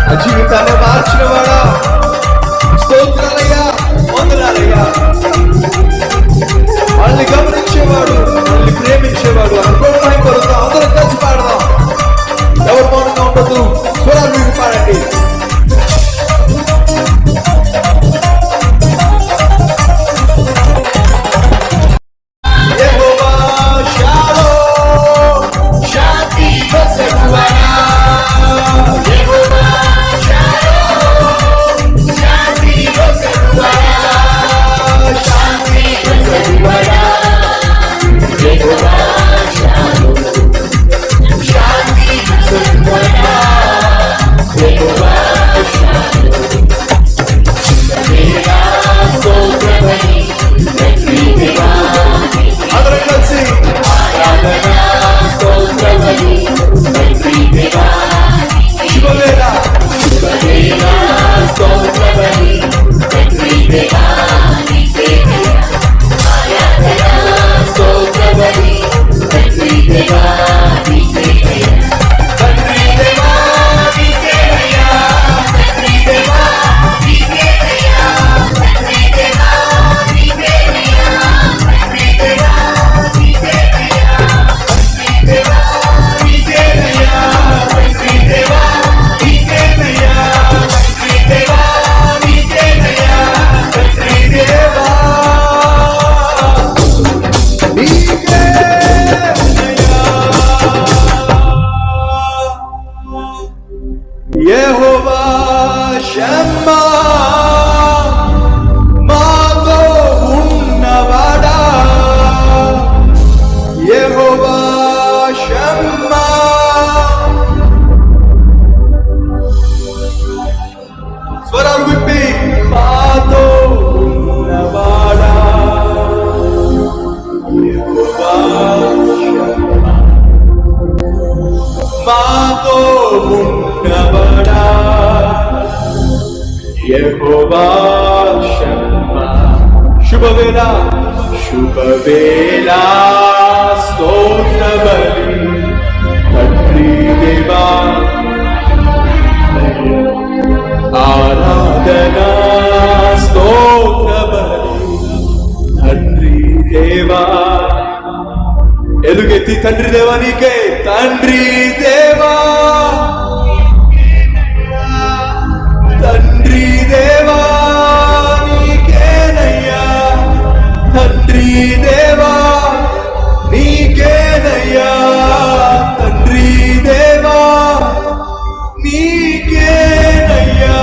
నా జీవితాన్ని మార్చిన వాడా, స్తోత్రాలయ్యా, వందనాలయ్యా. వాళ్ళని గమనించేవాడు, వాళ్ళని ప్రేమించేవాడు. అనుకోవడం కొరకు అందరం కలిసి పాడదాం. ఎవరు మౌనంగా ఉండదు, స్వరాలు మీకు పాడండి. యెహోవా షమ్మా, మాతో ఉన్నవాడా. యెహోవా షమ్మా, స్వరాలు విప్పి మాతో ఉన్నవాడా. యెహోవా షమ్మా, మాతో ఉన్నవాడా. యెహోవా షమ్మా, శుభవేళ శుభవేళ స్తోత్రబలి తండ్రి దేవా, ఆరాధనా స్తోత్రబలి తండ్రి దేవా. ఎలుగెత్తి తండ్రి దేవా నీకే, తండ్రి దేవా, తండ్రి దేవా నీకేనయ్యా, తండ్రి దేవా నీకేనయ్యా, తండ్రి దేవా నీకేనయ్యా.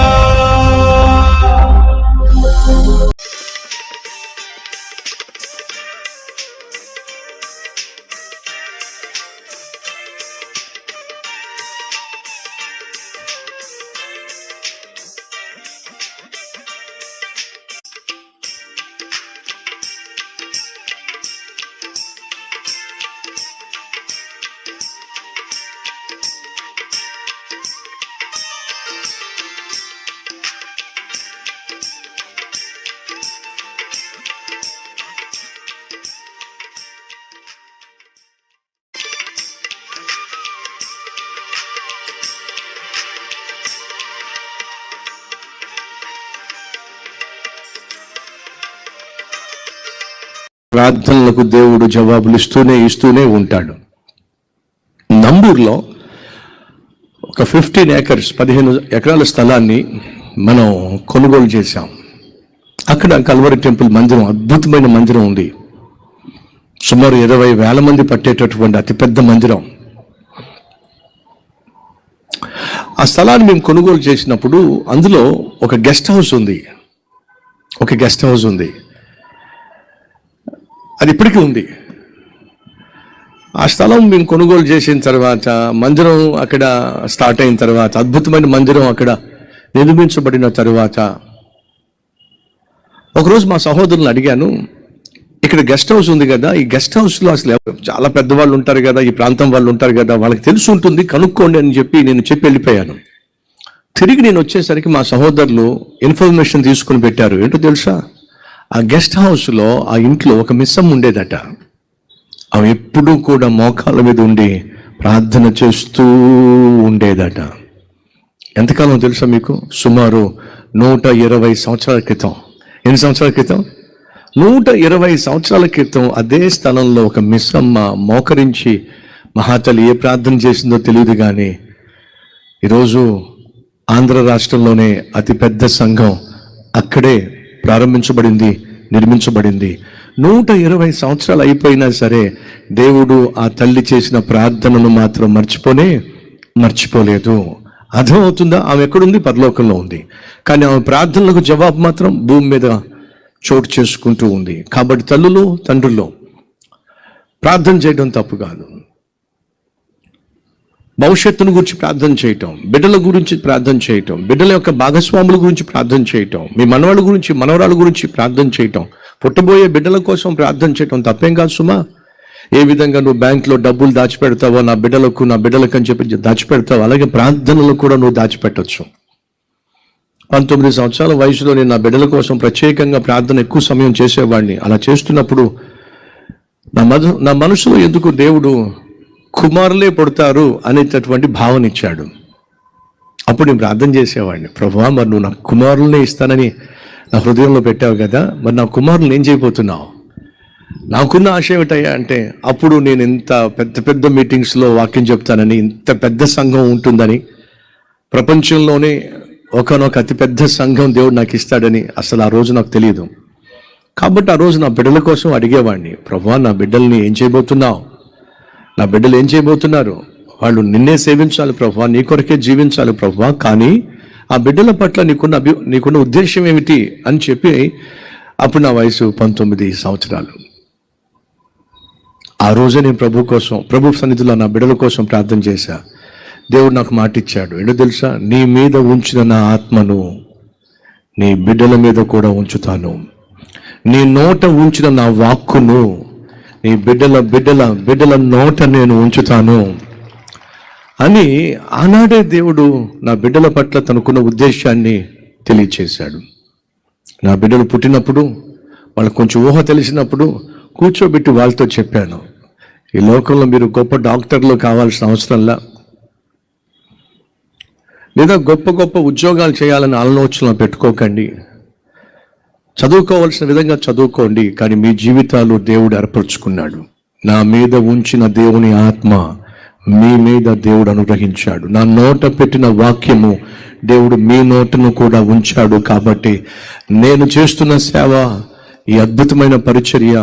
ప్రార్థనలకు దేవుడు జవాబులు ఇస్తూనే ఉంటాడు. నంబూర్లో ఒక 15 ఎకరాల స్థలాన్ని మనం కొనుగోలు చేశాం. అక్కడ కల్వరి టెంపుల్ మందిరం, అద్భుతమైన మందిరం ఉంది. సుమారు 20,000 మంది పట్టేటటువంటి అతిపెద్ద మందిరం. ఆ స్థలాన్ని మేము కొనుగోలు చేసినప్పుడు అందులో ఒక గెస్ట్ హౌస్ ఉంది. అది ఇప్పటికీ ఉంది. ఆ స్థలం మేము కొనుగోలు చేసిన తర్వాత, మందిరం అక్కడ స్టార్ట్ అయిన తర్వాత, అద్భుతమైన మందిరం అక్కడ నిర్మించబడిన తర్వాత, ఒకరోజు మా సహోదరులను అడిగాను, ఇక్కడ గెస్ట్ హౌస్ ఉంది కదా, ఈ గెస్ట్ హౌస్లో అసలు చాలా పెద్దవాళ్ళు ఉంటారు కదా, ఈ ప్రాంతం వాళ్ళు ఉంటారు కదా, వాళ్ళకి తెలిసి ఉంటుంది, కనుక్కోండి అని చెప్పి వెళ్ళిపోయాను. తిరిగి నేను వచ్చేసరికి మా సహోదరులు ఇన్ఫర్మేషన్ తీసుకుని పెట్టారు. ఏంటో తెలుసా, ఆ గెస్ట్ హౌస్లో ఆ ఇంట్లో ఒక మిస్సమ్మ ఉండేదట. ఆమె ఎప్పుడూ కూడా మోకాళ్ళ మీద ఉండి ప్రార్థన చేస్తూ ఉండేదట. ఎంతకాలం తెలుసా మీకు? సుమారు 120 సంవత్సరాల క్రితం. ఎన్ని సంవత్సరాల క్రితం? 120 సంవత్సరాల క్రితం అదే స్థలంలో ఒక మిస్సమ్మ మోకరించి మహాతల్లి ఏ ప్రార్థన చేసిందో తెలియదు, కానీ ఈరోజు ఆంధ్ర రాష్ట్రంలోనే అతిపెద్ద సంఘం అక్కడే ప్రారంభించబడింది, నిర్మించబడింది. 120 సంవత్సరాలు అయిపోయినా సరే దేవుడు ఆ తల్లి చేసిన ప్రార్థనను మాత్రం మర్చిపోలేదు. అర్థమవుతుందా? ఆమె ఎక్కడుంది? పరలోకంలో ఉంది. కానీ ఆమె ప్రార్థనలకు జవాబు మాత్రం భూమి మీద చోటు చేసుకుంటూ ఉంది. కాబట్టి తల్లులు, తండ్రులు, ప్రార్థన చేయడం తప్పు కాదు. భవిష్యత్తును గురించి ప్రార్థన చేయటం, బిడ్డల గురించి ప్రార్థన చేయటం, బిడ్డల యొక్క భాగస్వాముల గురించి ప్రార్థన చేయటం, మీ మనవాళ్ళ గురించి, మనవరాల గురించి ప్రార్థన చేయటం, పుట్టబోయే బిడ్డల కోసం ప్రార్థన చేయటం తప్పేం కాదు సుమా. ఏ విధంగా నువ్వు బ్యాంకులో డబ్బులు దాచిపెడతావో, నా బిడ్డలకు అని చెప్పి దాచిపెడతావు, అలాగే ప్రార్థనలు కూడా నువ్వు దాచిపెట్టచ్చు. 19 సంవత్సరాల వయసులో నేను నా బిడ్డల కోసం ప్రత్యేకంగా ప్రార్థన ఎక్కువ సమయం చేసేవాడిని. అలా చేస్తున్నప్పుడు నా మనసులో ఎందుకు దేవుడు కుమారులే పుడతారు అనేటటువంటి భావన ఇచ్చాడు. అప్పుడు నేను ప్రార్థన చేసేవాడిని, ప్రభువా మరి నువ్వు నాకు కుమారులనే ఇస్తానని నా హృదయంలో పెట్టావు కదా, మరి నా కుమారులను ఏం చేయబోతున్నావు? నాకున్న ఆశ ఏమిటయ్యా అంటే, అప్పుడు నేను ఇంత పెద్ద మీటింగ్స్లో వాక్యం చెప్తానని, ఇంత పెద్ద సంఘం ఉంటుందని, ప్రపంచంలోనే ఒకనొక అతిపెద్ద సంఘం దేవుడు నాకు ఇస్తాడని అసలు ఆ రోజు నాకు తెలియదు. కాబట్టి ఆ రోజు నా బిడ్డల కోసం అడిగేవాడిని, ప్రభువా నా బిడ్డల్ని ఏం చేయబోతున్నావు? నా బిడ్డలు ఏం చేయబోతున్నారు? వాళ్ళు నిన్నే సేవించాలి ప్రభువా, నీ కొరకే జీవించాలి ప్రభువా, కానీ ఆ బిడ్డల పట్ల నీకున్న ఉద్దేశం ఏమిటి అని చెప్పి, అప్పుడు నా వయసు 19 సంవత్సరాలు. ఆ రోజే నేను ప్రభు సన్నిధిలో నా బిడ్డల కోసం ప్రార్థన చేశా. దేవుడు నాకు మాట ఇచ్చాడు, ఏంటో తెలుసా? నీ మీద ఉంచిన నా ఆత్మను నీ బిడ్డల మీద కూడా ఉంచుతాను, నీ నోట ఉంచిన నా వాక్కును నీ బిడ్డల నోట నేను ఉంచుతాను అని ఆనాడే దేవుడు నా బిడ్డల పట్ల తనకున్న ఉద్దేశాన్ని తెలియచేశాడు. నా బిడ్డలు పుట్టినప్పుడు, వాళ్ళకు కొంచెం ఊహ తెలిసినప్పుడు కూర్చోబెట్టి వాళ్ళతో చెప్పాను, ఈ లోకంలో మీరు గొప్ప డాక్టర్లు కావాల్సిన అవసరంలా, లేదా గొప్ప ఉద్యోగాలు చేయాలని ఆలోచనలో పెట్టుకోకండి. చదువుకోవాల్సిన విధంగా చదువుకోండి, కానీ మీ జీవితాలు దేవుడు ఏర్పరచుకున్నాడు. నా మీద ఉంచిన దేవుని ఆత్మ మీ మీద దేవుడు అనుగ్రహించాడు. నా నోట పెట్టిన వాక్యము దేవుడు మీ నోటను కూడా ఉంచాడు. కాబట్టి నేను చేస్తున్న సేవ, ఈ అద్భుతమైన పరిచర్య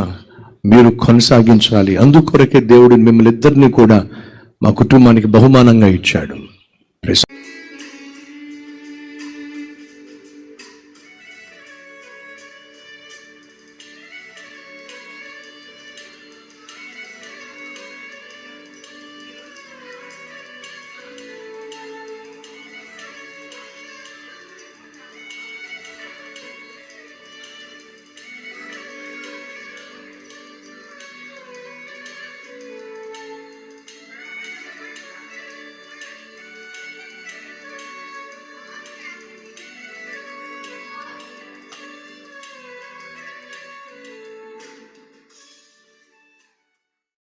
మీరు కొనసాగించాలి. అందుకొరకే దేవుడు మిమ్మల్ని ఇద్దరిని కూడా మా కుటుంబానికి బహుమానంగా ఇచ్చాడు.